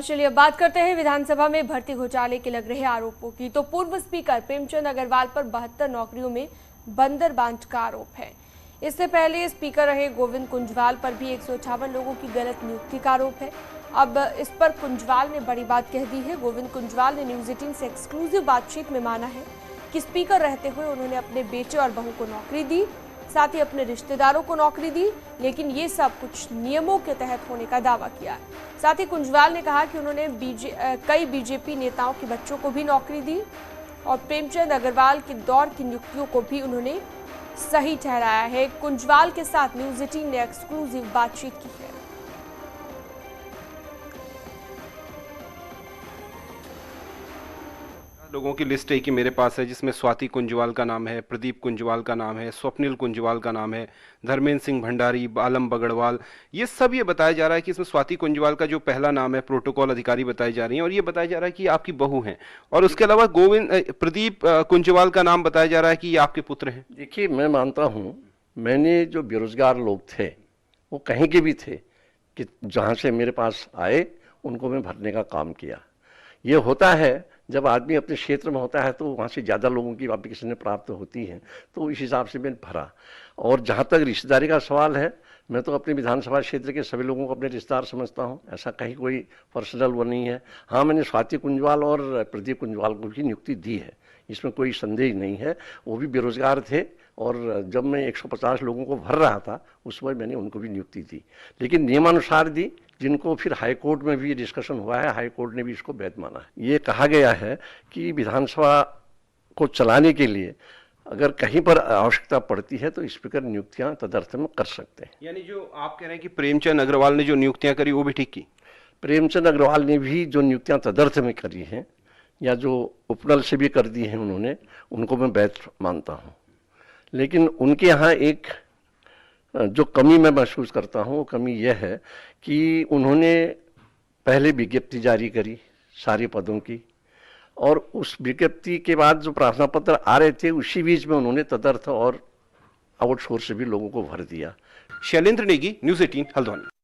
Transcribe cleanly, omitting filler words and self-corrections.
चलिए अब बात करते हैं विधानसभा में भर्ती घोटाले के लग रहे आरोपों की। तो पूर्व स्पीकर प्रेमचंद अग्रवाल पर 72 नौकरियों में बंदरबांट का आरोप है। इससे पहले स्पीकर रहे गोविंद कुंजवाल पर भी 158 लोगों की गलत नियुक्ति का आरोप है। अब इस पर कुंजवाल ने बड़ी बात कह दी है। गोविंद कुंजवाल ने न्यूज 18 से एक्सक्लूसिव बातचीत में माना है कि स्पीकर रहते हुए उन्होंने अपने बेटे और बहू को नौकरी दी, साथ ही अपने रिश्तेदारों को नौकरी दी, लेकिन ये सब कुछ नियमों के तहत होने का दावा किया। साथ ही कुंजवाल ने कहा कि उन्होंने कई बीजेपी नेताओं के बच्चों को भी नौकरी दी और प्रेमचंद अग्रवाल के दौर की नियुक्तियों को भी उन्होंने सही ठहराया है। कुंजवाल के साथ न्यूज 18 ने एक्सक्लूसिव बातचीत की है। लोगों की लिस्ट है कि मेरे पास है, जिसमें स्वाति कुंजवाल का नाम है, प्रदीप कुंजवाल का नाम है, स्वप्निल कुंजवाल का नाम है, धर्मेंद्र सिंह भंडारी, आलम बगड़वाल, ये सब ये बताया जा रहा है कि इसमें स्वाति कुंजवाल का जो पहला नाम है प्रोटोकॉल अधिकारी बताई जा रही है और ये बताया जा रहा है कि ये आपकी बहू हैं और उसके अलावा प्रदीप कुंजवाल का नाम बताया जा रहा है कि ये आपके पुत्र हैं। देखिए, मैं मानता हूँ मैंने जो बेरोजगार लोग थे वो कहीं के भी थे कि जहाँ से मेरे पास आए उनको मैं भरने का काम किया। ये होता है जब आदमी अपने क्षेत्र में होता है तो वहाँ से ज़्यादा लोगों की एप्लीकेशन प्राप्त होती हैं, तो इस हिसाब से मैंने भरा। और जहाँ तक रिश्तेदारी का सवाल है, मैं तो अपने विधानसभा क्षेत्र के सभी लोगों को अपने रिश्तेदार समझता हूँ, ऐसा कहीं कोई पर्सनल वो नहीं है। हाँ, मैंने स्वाति कुंजवाल और प्रदीप कुंजवाल को भी नियुक्ति दी है, इसमें कोई संदेह नहीं है। वो भी बेरोजगार थे और जब मैं 150 लोगों को भर रहा था उस समय मैंने उनको भी नियुक्ति दी, लेकिन नियमानुसार दी, जिनको फिर हाई कोर्ट में भी डिस्कशन हुआ है, हाई कोर्ट ने भी इसको वैध माना है। ये कहा गया है कि विधानसभा को चलाने के लिए अगर कहीं पर आवश्यकता पड़ती है तो स्पीकर नियुक्तियां तदर्थ में कर सकते हैं। यानी जो आप कह रहे हैं कि प्रेमचंद अग्रवाल ने जो नियुक्तियां करी वो भी ठीक की? प्रेमचंद अग्रवाल ने भी जो नियुक्तियां तदर्थ में करी हैं या जो उपनल से भी कर दी हैं उन्होंने, उनको मैं वैध मानता हूँ। लेकिन उनके यहाँ एक जो कमी मैं महसूस करता हूँ वो कमी यह है कि उन्होंने पहले विज्ञप्ति जारी करी सारे पदों की और उस विज्ञप्ति के बाद जो प्रार्थना पत्र आ रहे थे उसी बीच में उन्होंने तदर्थ और आउटसोर्स से भी लोगों को भर दिया। शैलेंद्र नेगी, न्यूज 18 हल्द्वानी।